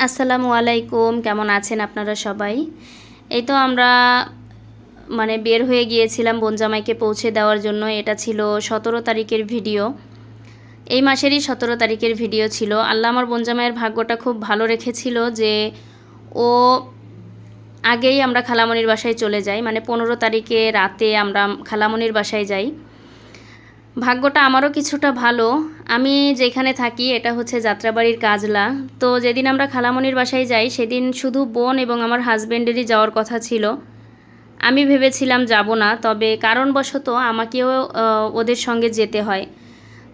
আসসালামু আলাইকুম, কেমন আছেন আপনারা সবাই? এই তো আমরা বের হয়ে গিয়েছিলাম বোন জামাইকে পৌঁছে দেওয়ার জন্য। এটা ছিল 17 তারিখের ভিডিও। এই মাসেরই 17 তারিখের ভিডিও ছিল। আল্লাহ আমার বোন জামাইয়ের ভাগ্যটা খুব ভালো রেখেছিল যে ও আগেই আমরা খালামণির বাসায় চলে যাই, 15 তারিখে রাতে আমরা খালামণির বাসায় যাই। ভাগ্যটা আমারও কিছুটা ভালো। আমি যেখানে থাকি এটা হচ্ছে যাত্রাবাড়ির কাজলা। তো যেদিন আমরা খালামণির বাসায় যাই সেদিন শুধু বোন এবং আমার হাজব্যান্ডেরই যাওয়ার কথা ছিল। আমি ভেবেছিলাম যাব না, তবে কারণবশত আমাকেও ওদের সঙ্গে যেতে হয়।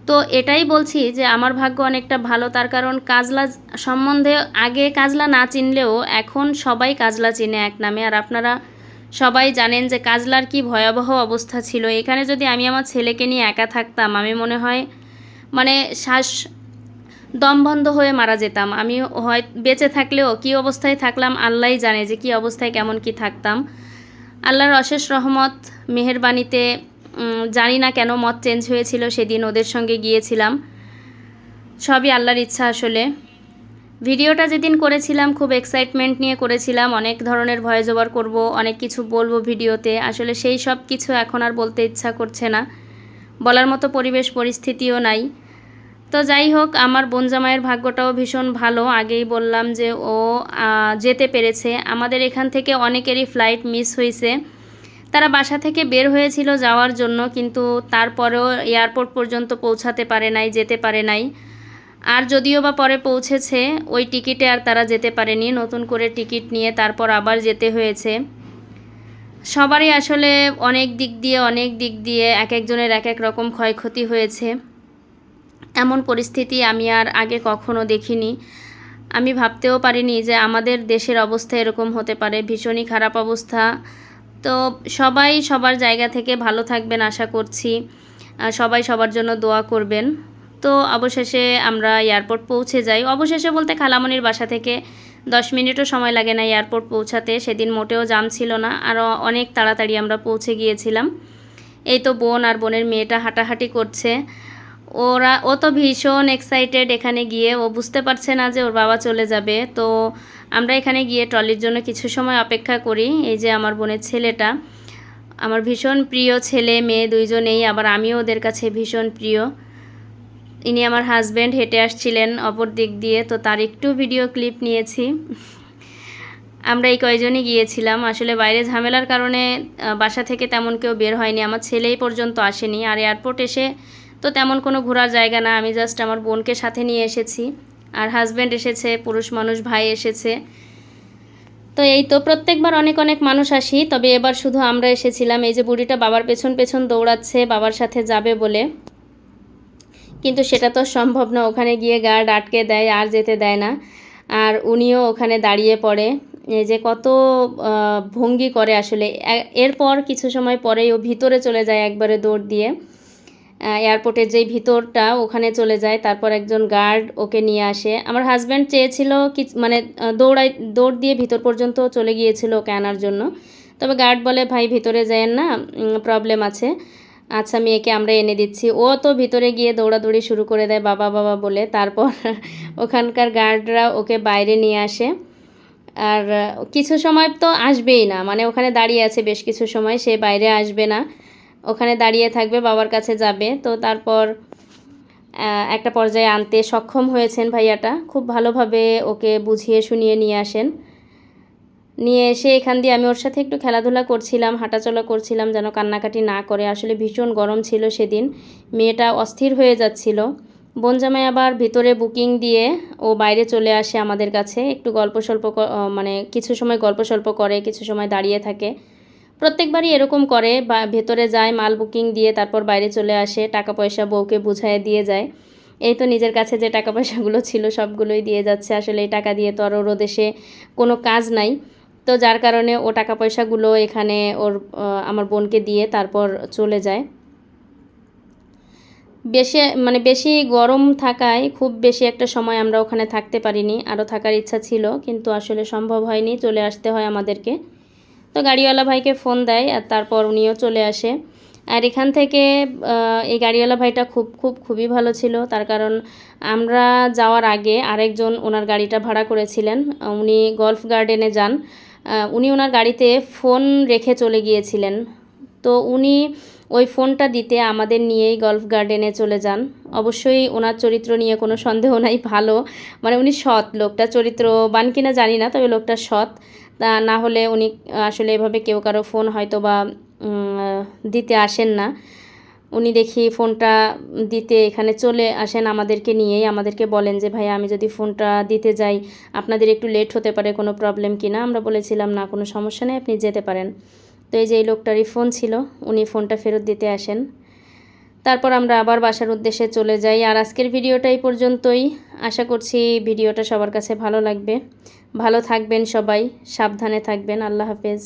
তো এটাই বলছি যে আমার ভাগ্য অনেকটা ভালো, তার কারণ কাজলা সম্বন্ধে আগে কাজলা না চিনলেও এখন সবাই কাজলা চিনে এক নামে। আর আপনারা সবাই জানেন যে কাজলার কি ভয়াবহ অবস্থা ছিল। এখানে যদি আমি আমার ছেলেকে নিয়ে একা থাকতাম, আমি মনে হয় শ্বাস দম বন্ধ হয়ে মারা যেতাম। আমি হয় বেঁচে থাকলেও কী অবস্থায় থাকলাম আল্লাহই জানে, যে কী অবস্থায় কেমন কি থাকতাম। আল্লাহর অশেষ রহমত মেহেরবানিতে জানি না কেন মত চেঞ্জ হয়েছিল, সেদিন ওদের সঙ্গে গিয়েছিলাম। সবই আল্লাহর ইচ্ছা আসলে। ভিডিওটা যেদিন করেছিলাম খুব এক্সাইটমেন্ট নিয়ে করেছিলাম, অনেক ধরনের ভয়েস ওভার করব, অনেক কিছু বলবো ভিডিওতে। আসলে সেই সব কিছু এখন আর বলতে ইচ্ছা করছে না, বলার মতো পরিবেশ পরিস্থিতিও নাই। তো যাই হোক, আমার বোন জামাইয়ের ভাগ্যটাও ভীষণ ভালো। আগেই বললাম যে ও যেতে পেরেছে। আমাদের এখান থেকে অনেকেরই ফ্লাইট মিস হয়েছে। তারা বাসা থেকে বের হয়েছিল যাওয়ার জন্য, কিন্তু তারপরেও এয়ারপোর্ট পর্যন্ত পৌঁছাতে পারে নাই, যেতে পারে নাই। আর যদিও বা পরে পৌঁছেছে, ওই টিকিটে আর তারা যেতে পারেনি, নতুন করে টিকিট নিয়ে তারপর আবার যেতে হয়েছে। সবারই আসলে অনেক দিক দিয়ে এক একজনের এক এক রকম ক্ষয়ক্ষতি হয়েছে। এমন পরিস্থিতি আমি আর আগে কখনো দেখিনি। আমি ভাবতেও পারিনি যে আমাদের দেশের অবস্থা এরকম হতে পারে, ভীষণই খারাপ অবস্থা। তো সবাই সবার জায়গা থেকে ভালো থাকবেন আশা করছি, সবাই সবার জন্য দোয়া করবেন। তো অবশেষে আমরা এয়ারপোর্ট পৌঁছে যাই। অবশেষে বলতে খালামণির বাসা থেকে 10 মিনিটও সময় লাগে না এয়ারপোর্ট পৌঁছাতে। সেদিন মোটেও জাম ছিল না, আরও অনেক তাড়াতাড়ি আমরা পৌঁছে গিয়েছিলাম। এই তো বোন আর বোনের মেয়েটা হাঁটাহাঁটি করছে। ও তো ভীষণ এক্সাইটেড এখানে গিয়ে। ও বুঝতে পারছে না যে ওর বাবা চলে যাবে। তো আমরা এখানে গিয়ে ট্রলির জন্য কিছু সময় অপেক্ষা করি। এই যে আমার বোনের ছেলেটা, আমার ভীষণ প্রিয় ছেলে মেয়ে দুইজনেই, আবার আমিও ওদের কাছে ভীষণ প্রিয়। ইনি আমার হাজব্যান্ড হেঁটে আসছিলেন অপর দিক দিয়ে, তো তার একটু ভিডিও ক্লিপ নিয়েছি। আমরা এই কয়জনই গিয়েছিলাম। আসলে বাইরে ঝামেলার কারণে বাসা থেকে তেমন কেউ বের হয়নি, আমার ছেলেই পর্যন্ত আসেনি। আর এয়ারপোর্ট এসে তো তেমন কোনো ঘোরার জায়গা না, আমি জাস্ট আমার বোনকে সাথে নিয়ে এসেছি। আর হাজব্যান্ড এসেছে, পুরুষ মানুষ ভাই এসেছে। তো এই তো প্রত্যেকবার অনেক অনেক মানুষ আসি, তবে এবার শুধু আমরা এসেছিলাম। এই যে বুড়িটা বাবার পেছন পেছন দৌড়াচ্ছে বাবার সাথে যাবে বলে, কিন্তু সেটা তো সম্ভব না। ওখানে গিয়ে গার্ড আটকে দেয়, আর যেতে দেয় না। আর উনিও ওখানে দাঁড়িয়ে পড়ে। এই যে কত ভঙ্গি করে আসলে। এরপর কিছু সময় পরেই ও ভিতরে চলে যায় একবারে দৌড় দিয়ে। এয়ারপোর্টের যেই ভিতরটা ওখানে চলে যায়, তারপর একজন গার্ড ওকে নিয়ে আসে। আমার হাজব্যান্ড চেয়েছিল কি দৌড় দিয়ে ভিতর পর্যন্ত চলে গিয়েছিল ওকে আনার জন্য, তবে গার্ড বলে ভাই ভিতরে যায়েন না, প্রবলেম আছে। আচ্ছা মেয়েকে আমরা এনে দিচ্ছি। ও তো ভিতরে গিয়ে দৌড়াদৌড়ি শুরু করে দেয় বাবা বাবা বলে। তারপর ওখানকার গার্ডরা ওকে বাইরে নিয়ে আসে। আর কিছু সময় তো আসবেই না, ওখানে দাঁড়িয়ে আছে বেশ কিছু সময়, সে বাইরে আসবে না, ওখানে দাঁড়িয়ে থাকবে, বাবার কাছে যাবে। তো তারপর একটা পর্যায়ে আনতে সক্ষম হয়েছেন ভাইয়াটা, খুব ভালোভাবে ওকে বুঝিয়ে শুনিয়ে নিয়ে আসেন। নিয়ে এসে এখান দিয়ে আমি ওর সাথে একটু খেলাধুলা করছিলাম, হাঁটাচলা করছিলাম যেন কান্নাকাটি না করে। আসলে ভীষণ গরম ছিল সেদিন, মেয়েটা অস্থির হয়ে যাচ্ছিল। বোন জামাই আবার ভিতরে বুকিং দিয়ে ও বাইরে চলে আসে আমাদের কাছে, একটু গল্প স্বল্প কিছু সময় গল্প স্বল্প করে, কিছু সময় দাঁড়িয়ে থাকে। প্রত্যেকবারই এরকম করে, বা ভেতরে যায় মাল বুকিং দিয়ে তারপর বাইরে চলে আসে, টাকা পয়সা বউকে বুঝায় দিয়ে যায়। এই তো নিজের কাছে যে টাকা পয়সাগুলো ছিল সবগুলোই দিয়ে যাচ্ছে। আসলে এই টাকা দিয়ে তো আর ওর দেশে কোনো কাজ নাই, তো যার কারণে ও টাকা পয়সাগুলো এখানে ওর আমার বোনকে দিয়ে তারপর চলে যায়। বেশি গরম থাকায় খুব বেশি একটা সময় আমরা ওখানে থাকতে পারিনি, আরও থাকার ইচ্ছা ছিল কিন্তু আসলে সম্ভব হয়নি, চলে আসতে হয় আমাদেরকে। তো গাড়িওয়ালা ভাইকে ফোন দেয় আর তারপর উনিও চলে আসে। আর এখান থেকে এই গাড়িওয়ালা ভাইটা খুবই ভালো ছিল। তার কারণ আমরা যাওয়ার আগে আরেকজন ওনার গাড়িটা ভাড়া করেছিলেন। উনি গলফ গার্ডেনে যান। উনি ওনার গাড়িতে ফোন রেখে চলে গিয়েছিলেন। তো উনি ওই ফোনটা দিতে আমাদের নিয়েই গলফ গার্ডেনে চলে যান। অবশ্যই ওনার চরিত্র নিয়ে কোনো সন্দেহ নাই, ভালো, মানে উনি সৎ, লোকটা চরিত্রবান কিনা জানি না, তবে লোকটা সৎ। তা না হলে উনি আসলে এভাবে কেউ কারো ফোন হয়তো বা দিতে আসেন না। উনি দেখি ফোনটা দিতে এখানে চলে আসেন আমাদেরকে নিয়েই, আমাদেরকে বলেন যে ভাই আমি যদি ফোনটা দিতে যাই আপনাদের একটু লেট হতে পারে, কোনো প্রবলেম কি না। আমরা বলেছিলাম না, কোনো সমস্যা নেই, আপনি যেতে পারেন। তো এই যে এই লোকটারই ফোন ছিল, উনি ফোনটা ফেরত দিতে আসেন। তারপর আমরা আবার বাসার উদ্দেশ্যে চলে যাই। আর আজকের ভিডিওটা এই পর্যন্তই। আশা করছি ভিডিওটা সবার কাছে ভালো লাগবে। ভালো থাকবেন সবাই, সাবধানে থাকবেন। আল্লাহ হাফেজ।